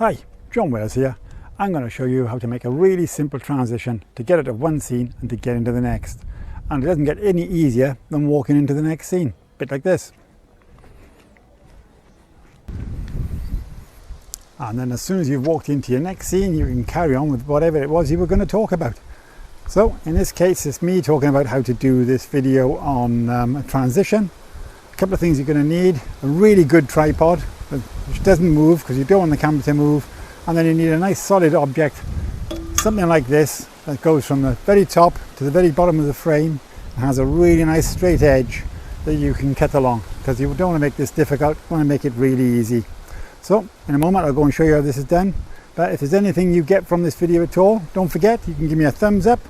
Hi, John Wails here. I'm going to show you how to make a really simple transition to get out of one scene and to get into the next. And it doesn't get any easier than walking into the next scene, a bit like this. And then as soon as you've walked into your next scene, you can carry on with whatever it was you were going to talk about. So in this case, it's me talking about how to do this video on a transition. A couple of things you're going to need: a really good tripod which doesn't move because you don't want the camera to move, and then you need a nice solid object, something like this, that goes from the very top to the very bottom of the frame and has a really nice straight edge that you can cut along, because you don't want to make this difficult, you want to make it really easy. So in a moment I'll go and show you how this is done, but if there's anything you get from this video at all, don't forget you can give me a thumbs up,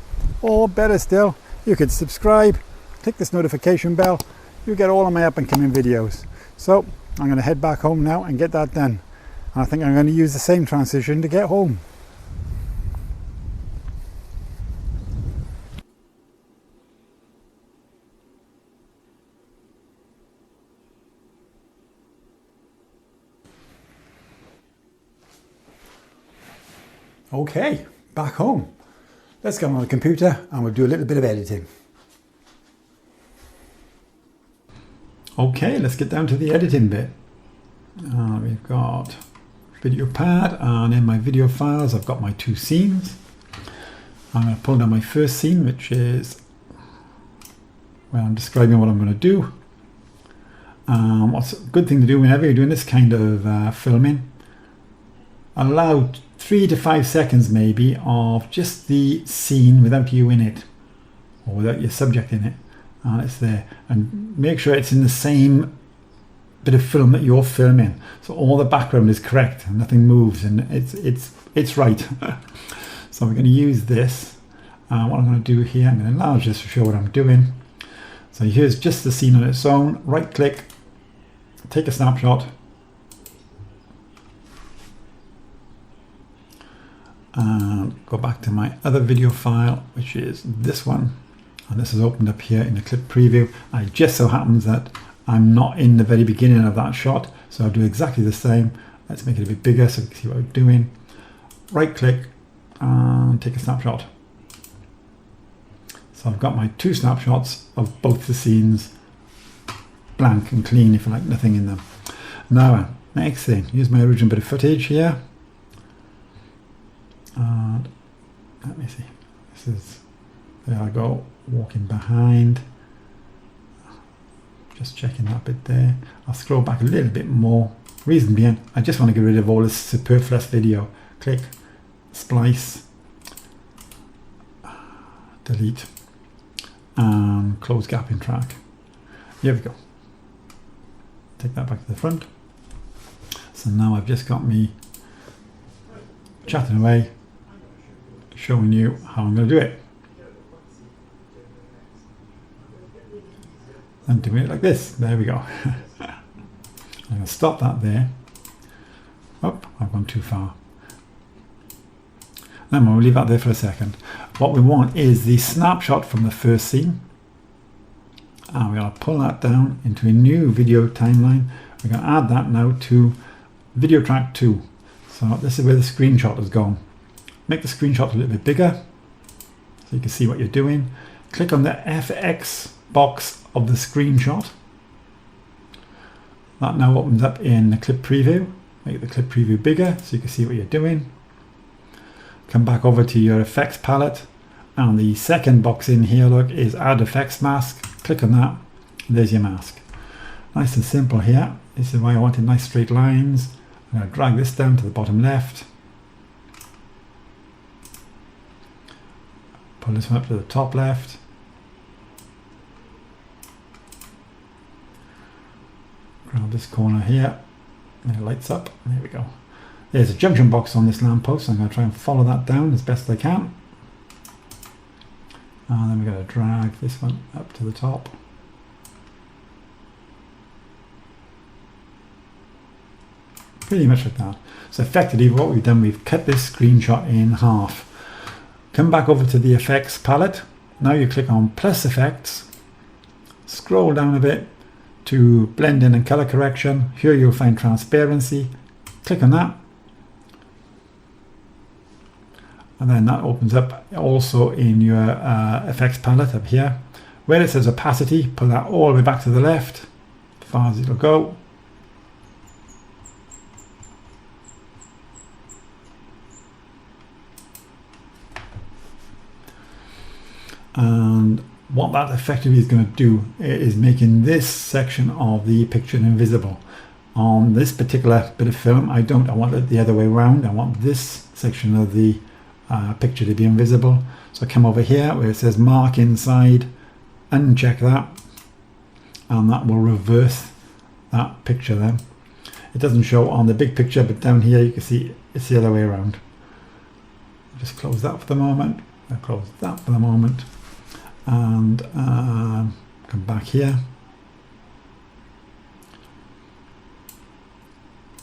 or better still, you could subscribe, click this notification bell, you get all of my up and coming videos. So I'm going to head back home now and get that done. And I think I'm going to use the same transition to get home. Okay, back home. Let's go on the computer and we'll do a little bit of editing. Okay, let's get down to the editing bit. We've got videopad, and in my video files I've got my two scenes. I'm going to pull down my first scene, which is where I'm describing what I'm going to do. What's a good thing to do whenever you're doing this kind of filming, allow 3 to 5 seconds maybe of just the scene without you in it, or without your subject in it. It's there, and make sure it's in the same bit of film that you're filming, so all the background is correct and nothing moves and it's right. So we're going to use this. What I'm going to do here, I'm going to enlarge this to show what I'm doing. So here's just the scene on its own. Right click, take a snapshot, and go back to my other video file, which is this one. And this is opened up here in the clip preview. It just so happens that I'm not in the very beginning of that shot, so I'll do exactly the same. Let's make it a bit bigger so we can see what I'm doing. Right click and take a snapshot. So I've got my two snapshots of both the scenes, blank and clean, if you like, nothing in them. Now, next thing, here's my original bit of footage here. And let me see, this is, there I go, walking behind, just checking that bit there. I'll scroll back a little bit more. Reason being, I just want to get rid of all this superfluous video. Click, splice, delete, and close gap in track. Here we go. Take that back to the front. So now I've just got me chatting away, showing you how I'm going to do it. I'm doing it like this. There we go. I'm going to stop that there. Oh, I've gone too far. Then we'll leave that there for a second. What we want is the snapshot from the first scene. And we're going to pull that down into a new video timeline. We're going to add that now to video track 2. So this is where the screenshot has gone. Make the screenshot a little bit bigger so you can see what you're doing. Click on the FX box of the screenshot. That now opens up in the clip preview. Make the clip preview bigger so you can see what you're doing. Come back over to your effects palette, and the second box in here, look, is add effects mask. Click on that, and there's your mask. Nice and simple here. This is why I wanted nice straight lines. I'm going to drag this down to the bottom left, pull this one up to the top left, grab this corner here, and it lights up. There we go. There's a junction box on this lamppost. I'm going to try and follow that down as best I can. And then we're going to drag this one up to the top. Pretty much like that. So effectively what we've done, we've cut this screenshot in half. Come back over to the effects palette. Now you click on plus effects, scroll down a bit to blend in and color correction. Here you'll find transparency. Click on that. And then that opens up also in your effects palette up here. Where it says opacity, pull that all the way back to the left, as far as it'll go. And what that effectively is going to do is making this section of the picture invisible. On this particular bit of film, I want it the other way around. I want this section of the picture to be invisible. So I come over here where it says mark inside, uncheck that, and that will reverse that picture then. It doesn't show on the big picture, but down here you can see it's the other way around. Just close that for the moment. I'll close that for the moment. And come back here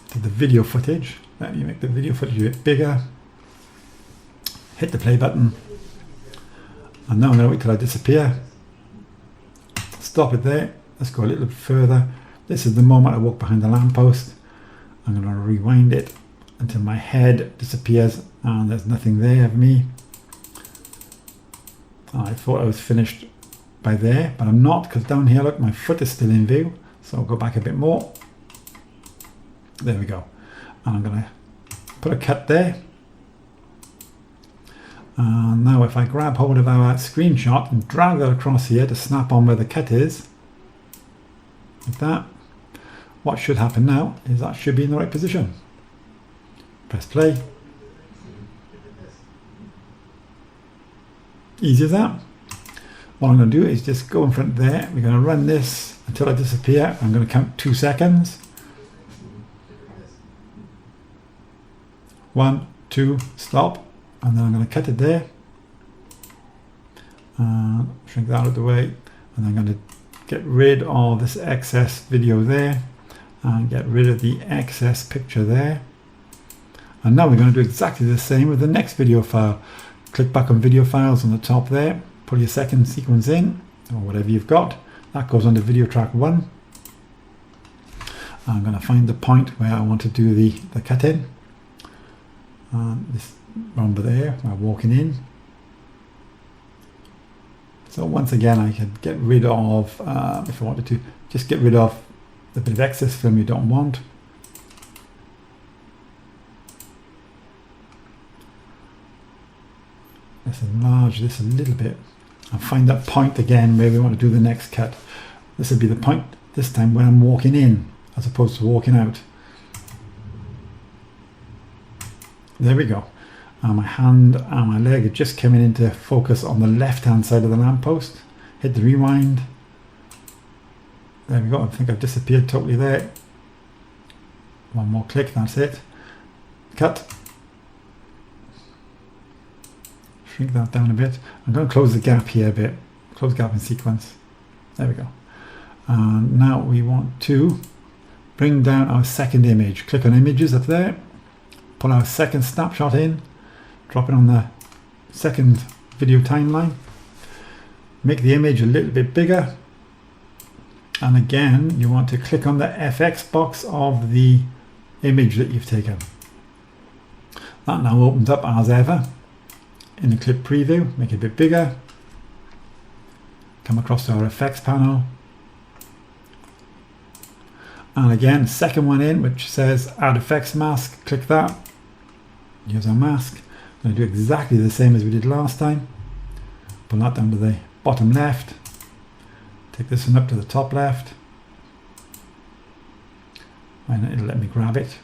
to the video footage. Let me make the video footage a bit bigger. Hit the play button, and now I'm going to wait till I disappear. Stop it there. Let's go a little bit further. This is the moment I walk behind the lamppost. I'm going to rewind it until my head disappears and there's nothing there of me. I thought I was finished by there, but I'm not, because down here, look, my foot is still in view. So I'll go back a bit more. There we go. And I'm going to put a cut there. And now if I grab hold of our screenshot and drag that across here to snap on where the cut is, like that, what should happen now is that should be in the right position. Press play. Easy as that. What I'm going to do is just go in front there. We're going to run this until I disappear. I'm going to count 2 seconds. 1, 2, stop. And then I'm going to cut it there. Shrink that out of the way. And I'm going to get rid of this excess video there. And get rid of the excess picture there. And now we're going to do exactly the same with the next video file. Click back on video files on the top there, pull your second sequence in, or whatever you've got. That goes under video track 1. I'm going to find the point where I want to do the cut in. This number there, I'm walking in. So once again, I can get rid of, if I wanted to, just get rid of the bit of excess film you don't want. Let's enlarge this a little bit and find that point again where we want to do the next cut. This would be the point this time when I'm walking in as opposed to walking out. There we go. And my hand and my leg are just coming into focus on the left hand side of the lamppost. Hit the rewind. There we go. I think I've disappeared totally there. One more click, that's it. Cut. Shrink that down a bit. I'm going to close the gap here a bit. Close gap in sequence. There we go. And now we want to bring down our second image. Click on images up there. Pull our second snapshot in. Drop it on the second video timeline. Make the image a little bit bigger. And again, you want to click on the FX box of the image that you've taken. That now opens up as ever in the clip preview. Make it a bit bigger. Come across to our effects panel. And again, second one in, which says add effects mask. Click that. Use our mask. I'm going to do exactly the same as we did last time. Pull that down to the bottom left. Take this one up to the top left. And it'll let me grab it.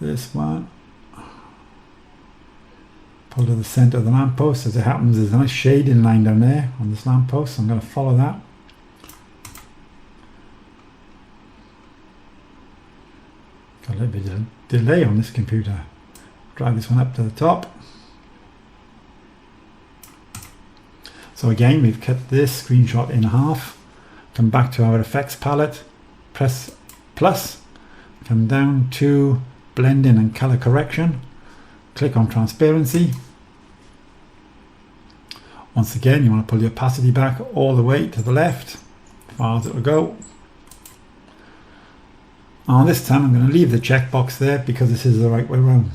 This one. Pull to the center of the lamppost. As it happens, there's a nice shading line down there on this lamppost. So I'm going to follow that. Got a little bit of delay on this computer. Drag this one up to the top. So again, we've cut this screenshot in half. Come back to our effects palette. Press plus. Come down to blending and color correction. Click on transparency. Once again, you want to pull the opacity back all the way to the left, as far as it will go. This time I'm going to leave the checkbox there because this is the right way around.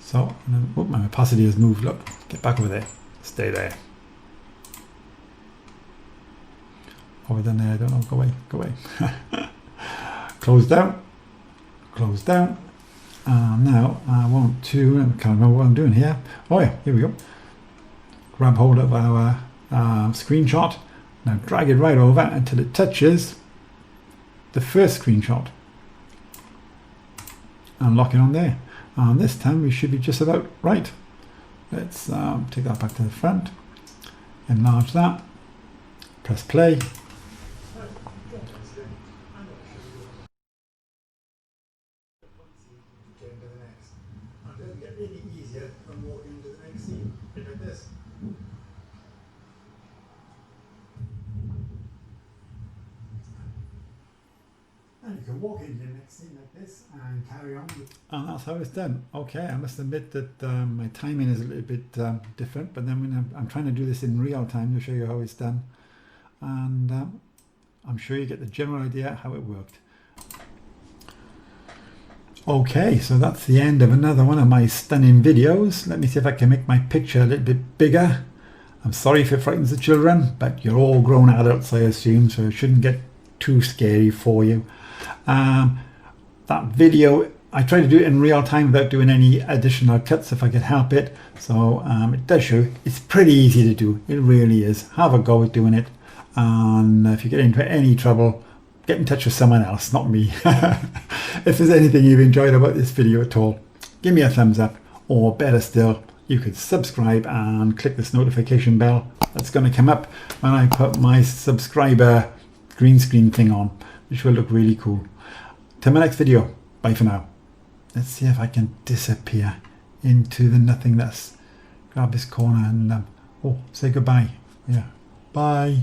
So, my opacity has moved. Look, get back over there. Stay there. Over down there, I don't know. Go away, go away. Close down. Close down. Now I want to, I can't remember what I'm doing here. Oh yeah, here we go. Grab hold of our screenshot. Now drag it right over until it touches the first screenshot. And lock it on there. And this time we should be just about right. Let's take that back to the front. Enlarge that. Press play. Really easier from walking into the next scene like this. And you can walk into the next scene like this and carry on. And that's how it's done. Okay, I must admit that my timing is a little bit different, but then when I'm trying to do this in real time to show you how it's done, and I'm sure you get the general idea how it worked. Okay, so that's the end of another one of my stunning videos. Let me see if I can make my picture a little bit bigger. I'm sorry if it frightens the children, but you're all grown adults, I assume, so it shouldn't get too scary for you. That video, I try to do it in real time without doing any additional cuts if I could help it. So it does show it's pretty easy to do. It really is. Have a go at doing it. And if you get into any trouble, get in touch with someone else, not me. If there's anything you've enjoyed about this video at all, give me a thumbs up, or better still, you could subscribe and click this notification bell that's going to come up when I put my subscriber green screen thing on, which will look really cool. Till my next video, bye for now. Let's see if I can disappear into the nothingness. Grab this corner and say goodbye. Yeah, bye.